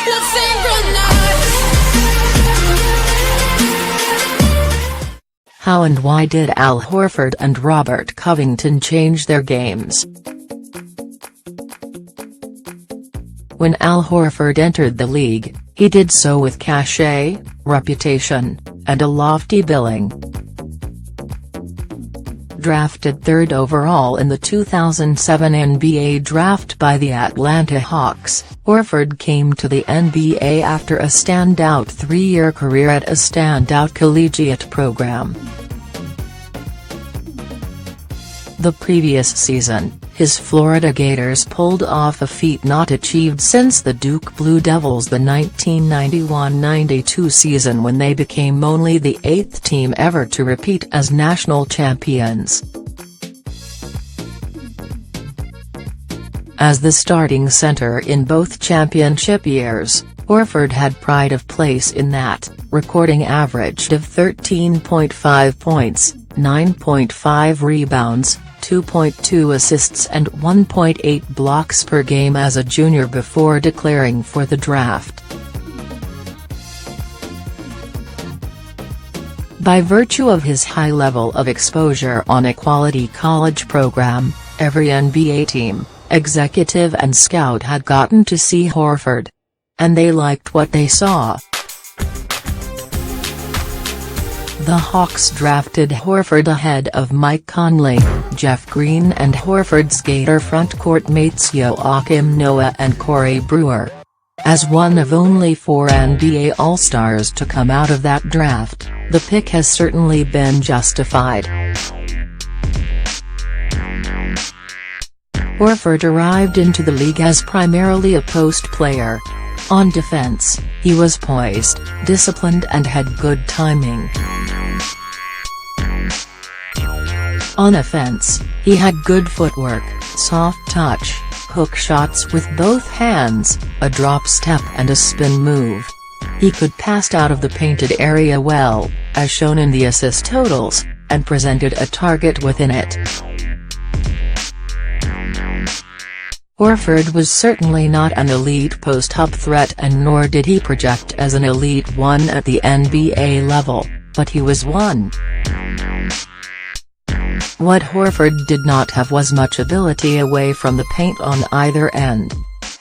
Let's synchronize. How and why did Al Horford and Robert Covington change their games? When Al Horford entered the league, he did so with cachet, reputation, and a lofty billing. Drafted third overall in the 2007 NBA draft by the Atlanta Hawks, Horford came to the NBA after a standout three-year career at a standout collegiate program. The previous season, his Florida Gators pulled off a feat not achieved since the Duke Blue Devils the 1991-92 season, when they became only the 8th team ever to repeat as national champions. As the starting center in both championship years, Horford had pride of place in that, recording average of 13.5 points, 9.5 rebounds, 2.2 assists and 1.8 blocks per game as a junior before declaring for the draft. By virtue of his high level of exposure on a quality college program, every NBA team, executive and scout had gotten to see Horford. And they liked what they saw. The Hawks drafted Horford ahead of Mike Conley, Jeff Green and Horford's Gator frontcourt mates Joakim Noah and Corey Brewer. As one of only 4 NBA All-Stars to come out of that draft, the pick has certainly been justified. Horford arrived into the league as primarily a post player. On defense, he was poised, disciplined and had good timing. On offense, he had good footwork, soft touch, hook shots with both hands, a drop step and a spin move. He could pass out of the painted area well, as shown in the assist totals, and presented a target within it. Horford was certainly not an elite post-up threat, and nor did he project as an elite one at the NBA level, but he was one. What Horford did not have was much ability away from the paint on either end.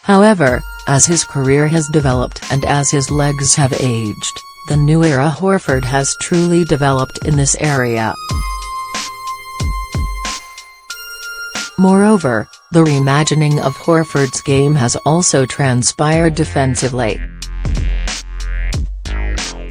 However, as his career has developed and as his legs have aged, the new era Horford has truly developed in this area. Moreover, the reimagining of Horford's game has also transpired defensively.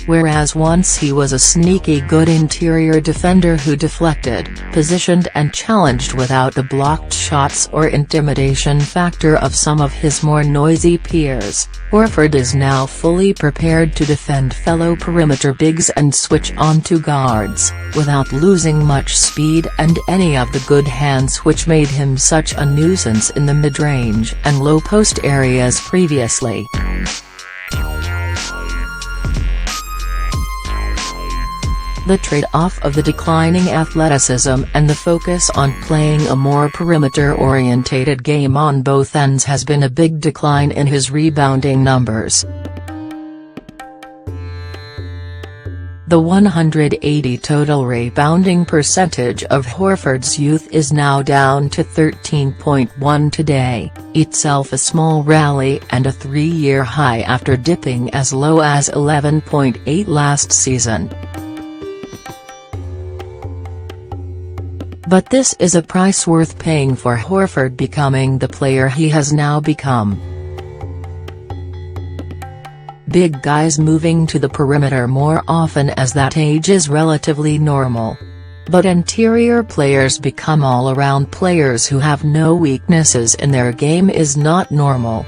Whereas once he was a sneaky good interior defender who deflected, positioned and challenged without the blocked shots or intimidation factor of some of his more noisy peers, Horford is now fully prepared to defend fellow perimeter bigs and switch on to guards, without losing much speed and any of the good hands which made him such a nuisance in the mid-range and low-post areas previously. The trade-off of the declining athleticism and the focus on playing a more perimeter-orientated game on both ends has been a big decline in his rebounding numbers. The 180 total rebounding percentage of Horford's youth is now down to 13.1 today, itself a small rally and a 3-year high after dipping as low as 11.8 last season. But this is a price worth paying for Horford becoming the player he has now become. Big guys moving to the perimeter more often as that age is relatively normal. But interior players become all-around players who have no weaknesses in their game is not normal.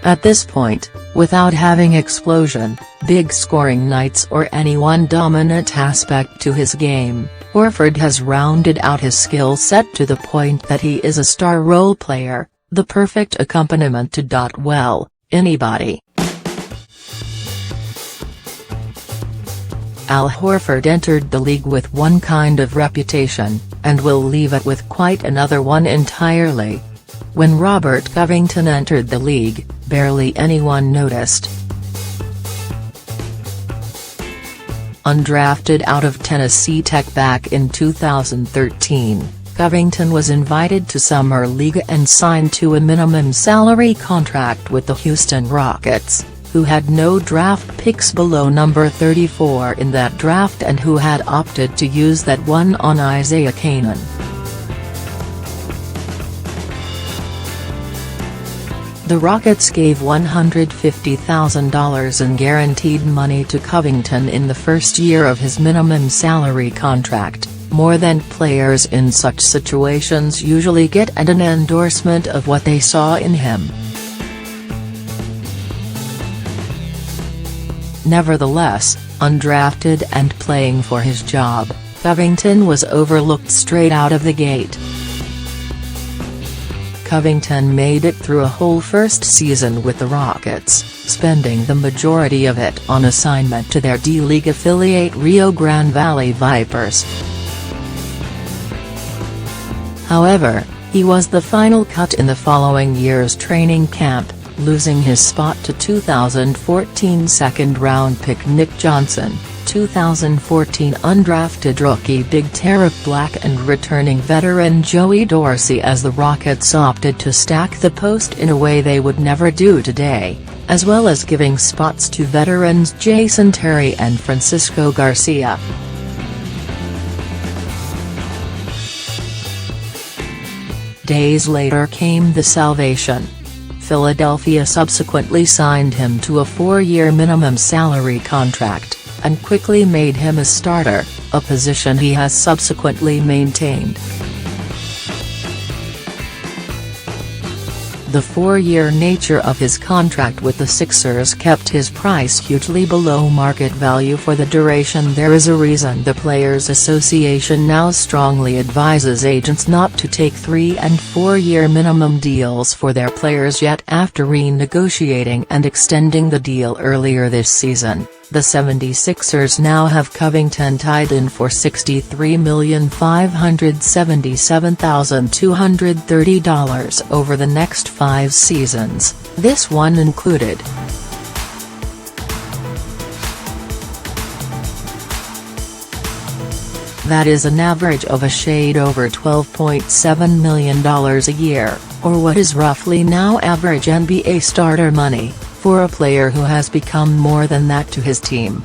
At this point, without having explosion, big scoring nights or any one dominant aspect to his game, Horford has rounded out his skill set to the point that he is a star role player, the perfect accompaniment to anybody. Al Horford entered the league with one kind of reputation, and will leave it with quite another one entirely. When Robert Covington entered the league, barely anyone noticed. Undrafted out of Tennessee Tech back in 2013, Covington was invited to Summer League and signed to a minimum salary contract with the Houston Rockets, who had no draft picks below number 34 in that draft and who had opted to use that one on Isaiah Canaan. The Rockets gave $150,000 in guaranteed money to Covington in the first year of his minimum salary contract, more than players in such situations usually get, and an endorsement of what they saw in him. Nevertheless, undrafted and playing for his job, Covington was overlooked straight out of the gate. Covington made it through a whole first season with the Rockets, spending the majority of it on assignment to their D-League affiliate Rio Grande Valley Vipers. However, he was the final cut in the following year's training camp, losing his spot to 2014 second-round pick Nick Johnson, 2014 undrafted rookie Big Tarek Black and returning veteran Joey Dorsey as the Rockets opted to stack the post in a way they would never do today, as well as giving spots to veterans Jason Terry and Francisco Garcia. Days later came the salvation. Philadelphia subsequently signed him to a 4-year minimum salary contract, and quickly made him a starter, a position he has subsequently maintained. The 4-year nature of his contract with the Sixers kept his price hugely below market value for the duration. There is a reason the Players Association now strongly advises agents not to take 3- and 4-year minimum deals for their players yet. After renegotiating and extending the deal earlier this season, the 76ers now have Covington tied in for $63,577,230 over the next 5 seasons, this one included. That is an average of a shade over $12.7 million a year, or what is roughly now average NBA starter money, for a player who has become more than that to his team.